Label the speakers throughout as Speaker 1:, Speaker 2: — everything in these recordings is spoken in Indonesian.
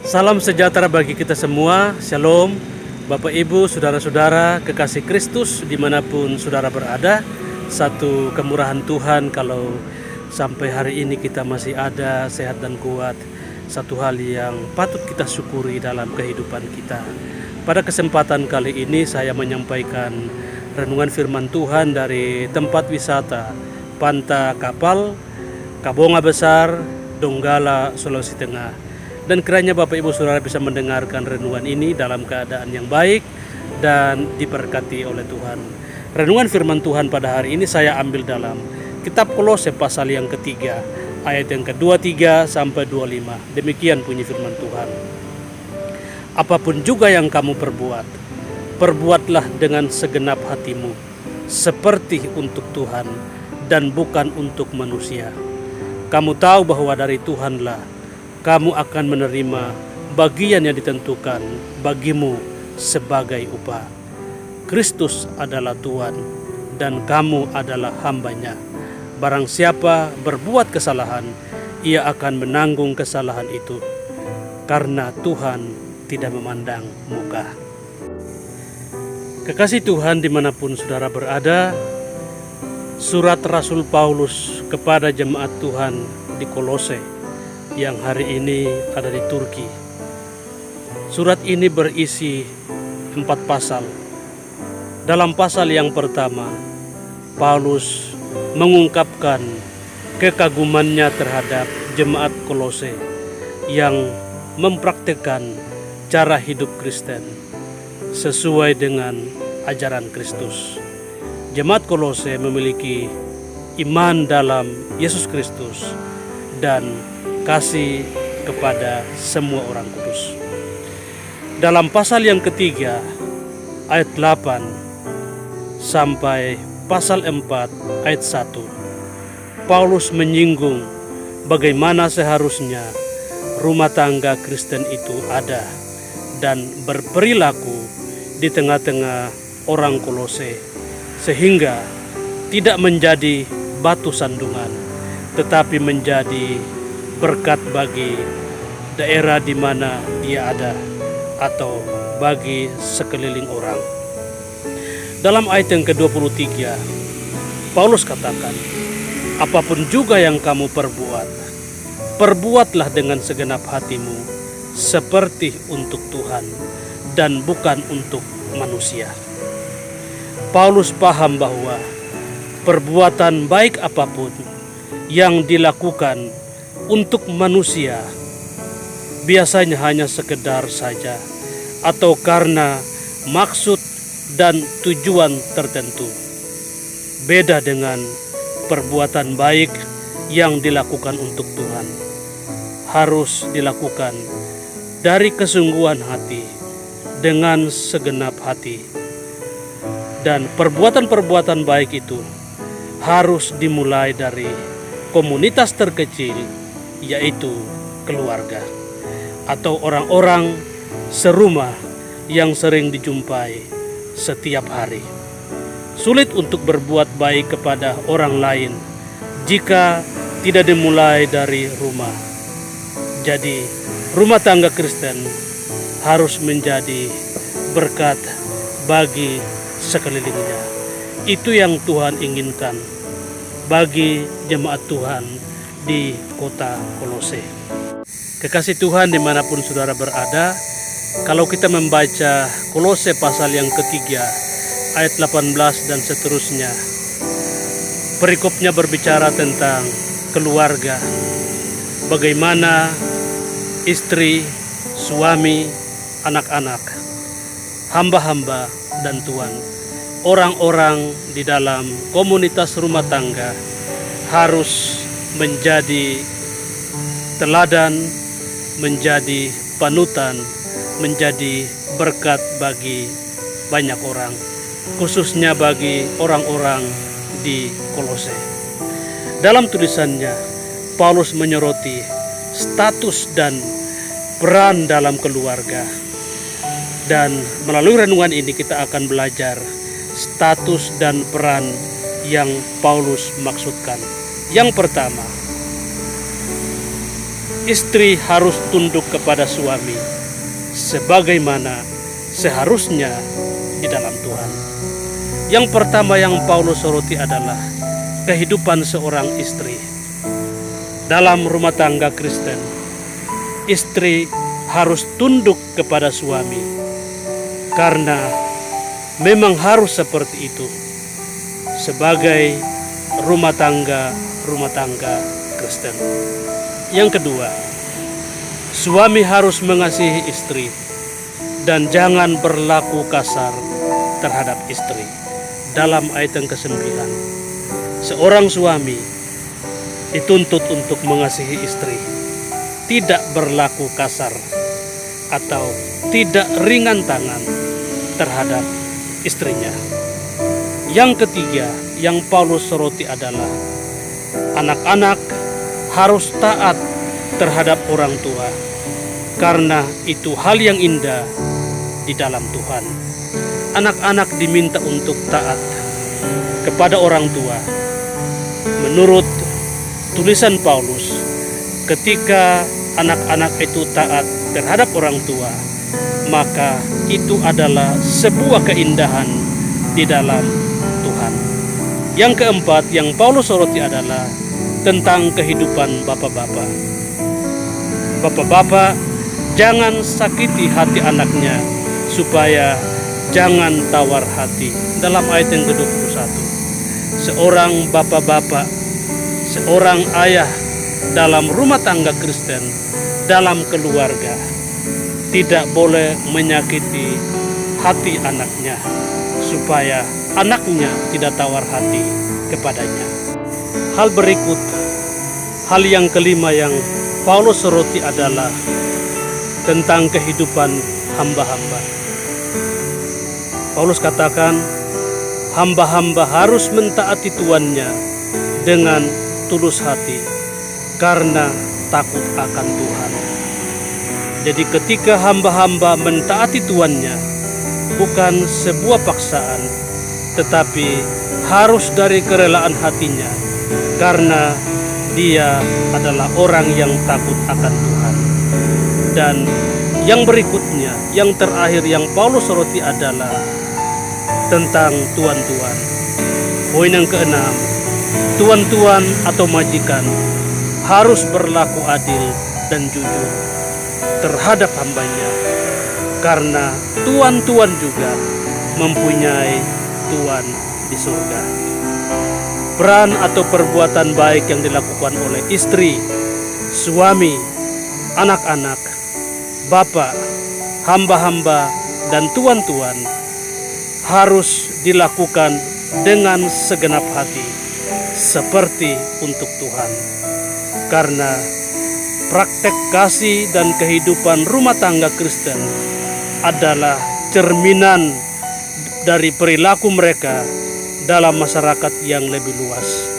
Speaker 1: Salam sejahtera bagi kita semua. Shalom, Bapak Ibu, saudara-saudara, kekasih Kristus dimanapun saudara berada. Satu kemurahan Tuhan kalau sampai hari ini kita masih ada, sehat dan kuat. Satu hal yang patut kita syukuri dalam kehidupan kita. Pada kesempatan kali ini saya menyampaikan renungan firman Tuhan dari tempat wisata Panta Kapal, Kabonga Besar, Donggala, Sulawesi Tengah. Dan kiranya Bapak Ibu Saudara bisa mendengarkan renungan ini dalam keadaan yang baik dan diberkati oleh Tuhan. Renungan firman Tuhan pada hari ini saya ambil dalam kitab Kolose pasal yang ketiga, ayat yang ke-23 sampai 25. Demikian bunyi firman Tuhan. Apapun juga yang kamu perbuat, perbuatlah dengan segenap hatimu, seperti untuk Tuhan dan bukan untuk manusia. Kamu tahu bahwa dari Tuhanlah kamu akan menerima bagian yang ditentukan bagimu sebagai upah. Kristus adalah Tuhan dan kamu adalah hambanya. Barang siapa berbuat kesalahan, ia akan menanggung kesalahan itu, karena Tuhan tidak memandang muka. Kekasih Tuhan dimanapun saudara berada, surat Rasul Paulus kepada jemaat Tuhan di Kolose yang hari ini ada di Turki. Surat ini berisi 4 pasal. Dalam pasal yang pertama, Paulus mengungkapkan kekagumannya terhadap jemaat Kolose yang mempraktikkan cara hidup Kristen sesuai dengan ajaran Kristus. Jemaat Kolose memiliki iman dalam Yesus Kristus dan kasih kepada semua orang kudus. Dalam pasal yang ketiga, ayat 8 sampai pasal 4 ayat 1, Paulus menyinggung bagaimana seharusnya rumah tangga Kristen itu ada dan berperilaku di tengah-tengah orang Kolose, sehingga tidak menjadi batu sandungan, tetapi menjadi berkat bagi daerah di mana dia ada atau bagi sekeliling orang. Dalam ayat yang ke-23, Paulus katakan, apapun juga yang kamu perbuat, perbuatlah dengan segenap hatimu seperti untuk Tuhan dan bukan untuk manusia. Paulus paham bahwa perbuatan baik apapun yang dilakukan untuk manusia biasanya hanya sekedar saja atau karena maksud dan tujuan tertentu. Beda dengan perbuatan baik yang dilakukan untuk Tuhan. Harus dilakukan dari kesungguhan hati, dengan segenap hati. Dan perbuatan-perbuatan baik itu harus dimulai dari komunitas terkecil, yaitu keluarga atau orang-orang serumah yang sering dijumpai setiap hari. Sulit untuk berbuat baik kepada orang lain jika tidak dimulai dari rumah. Jadi, rumah tangga Kristen harus menjadi berkat bagi sekelilingnya. Itu yang Tuhan inginkan bagi jemaat Tuhan di kota Kolose. Kekasih Tuhan dimanapun saudara berada, kalau kita membaca Kolose pasal yang ketiga ayat 18 dan seterusnya, perikopnya berbicara tentang keluarga, bagaimana istri, suami, anak-anak, hamba-hamba dan tuan, orang-orang di dalam komunitas rumah tangga harus menjadi teladan, menjadi panutan, menjadi berkat bagi banyak orang, khususnya bagi orang-orang di Kolose. Dalam tulisannya, Paulus menyoroti status dan peran dalam keluarga. Dan melalui renungan ini kita akan belajar status dan peran yang Paulus maksudkan. Yang pertama, istri harus tunduk kepada suami sebagaimana seharusnya di dalam Tuhan. Yang pertama yang Paulus soroti adalah kehidupan seorang istri. Dalam rumah tangga Kristen, istri harus tunduk kepada suami karena memang harus seperti itu sebagai rumah tangga Kristen. Yang kedua, suami harus mengasihi istri dan jangan berlaku kasar terhadap istri. Dalam ayat yang ke-9, seorang suami dituntut untuk mengasihi istri, tidak berlaku kasar atau tidak ringan tangan terhadap istrinya. Yang ketiga yang Paulus soroti adalah anak-anak harus taat terhadap orang tua karena itu hal yang indah di dalam Tuhan. Anak-anak diminta untuk taat kepada orang tua. Menurut tulisan Paulus, ketika anak-anak itu taat terhadap orang tua, maka itu adalah sebuah keindahan di dalam Tuhan. Yang keempat yang Paulus soroti adalah tentang kehidupan bapak-bapak. Bapak-bapak jangan sakiti hati anaknya supaya jangan tawar hati. Dalam ayat yang ke-21, seorang bapak-bapak, seorang ayah dalam rumah tangga Kristen, dalam keluarga, tidak boleh menyakiti hati anaknya supaya anaknya tidak tawar hati kepadanya. Hal berikut, hal yang kelima yang Paulus soroti adalah tentang kehidupan hamba-hamba. Paulus katakan, hamba-hamba harus mentaati tuannya dengan tulus hati karena takut akan Tuhan. Jadi ketika hamba-hamba mentaati tuannya, bukan sebuah paksaan, tetapi harus dari kerelaan hatinya, karena dia adalah orang yang takut akan Tuhan. Dan yang berikutnya, yang terakhir yang Paulus soroti adalah tentang tuan-tuan. Poin yang keenam, tuan-tuan atau majikan harus berlaku adil dan jujur terhadap hambanya, karena tuan-tuan juga mempunyai Tuhan di surga. Peran atau perbuatan baik yang dilakukan oleh istri, suami, anak-anak, bapak, hamba-hamba, dan tuan-tuan harus dilakukan dengan segenap hati seperti untuk Tuhan. Karena praktek kasih dan kehidupan rumah tangga Kristen adalah cerminan dari perilaku mereka dalam masyarakat yang lebih luas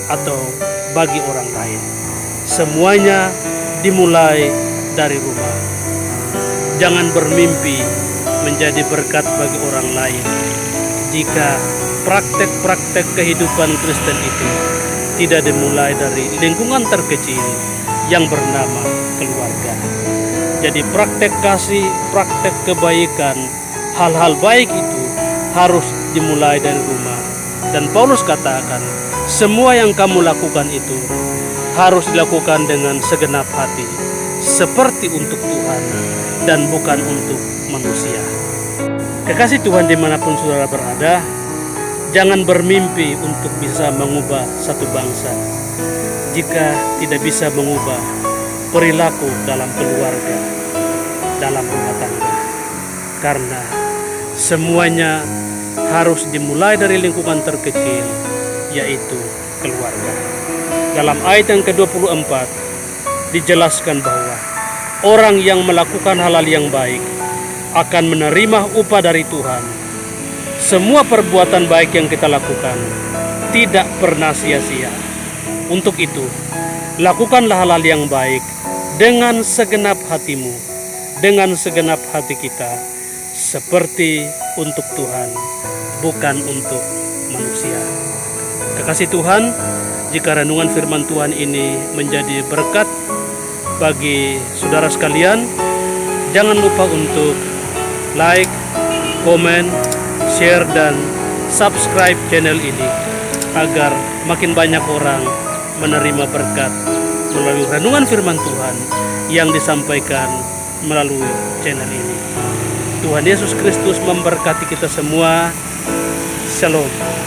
Speaker 1: atau bagi orang lain. Semuanya dimulai dari rumah. Jangan bermimpi menjadi berkat bagi orang lain jika praktek-praktek kehidupan Kristen itu tidak dimulai dari lingkungan terkecil yang bernama keluarga. Jadi praktek kasih, praktek kebaikan, hal-hal baik itu harus dimulai dari rumah. Dan Paulus katakan, semua yang kamu lakukan itu harus dilakukan dengan segenap hati, seperti untuk Tuhan dan bukan untuk manusia. Kekasih Tuhan dimanapun saudara berada, jangan bermimpi untuk bisa mengubah satu bangsa jika tidak bisa mengubah perilaku dalam keluarga, dalam rumah tangga. Karena semuanya harus dimulai dari lingkungan terkecil, yaitu keluarga. Dalam ayat yang ke-24 dijelaskan bahwa orang yang melakukan hal-hal yang baik akan menerima upah dari Tuhan. Semua perbuatan baik yang kita lakukan tidak pernah sia-sia. Untuk itu, lakukanlah hal-hal yang baik dengan segenap hatimu, dengan segenap hati kita, seperti untuk Tuhan, bukan untuk manusia. Kekasih Tuhan, jika renungan firman Tuhan ini menjadi berkat bagi saudara sekalian, jangan lupa untuk like, komen, share, dan subscribe channel ini agar makin banyak orang menerima berkat melalui renungan firman Tuhan yang disampaikan melalui channel ini. Tuhan Yesus Kristus memberkati kita semua. Shalom.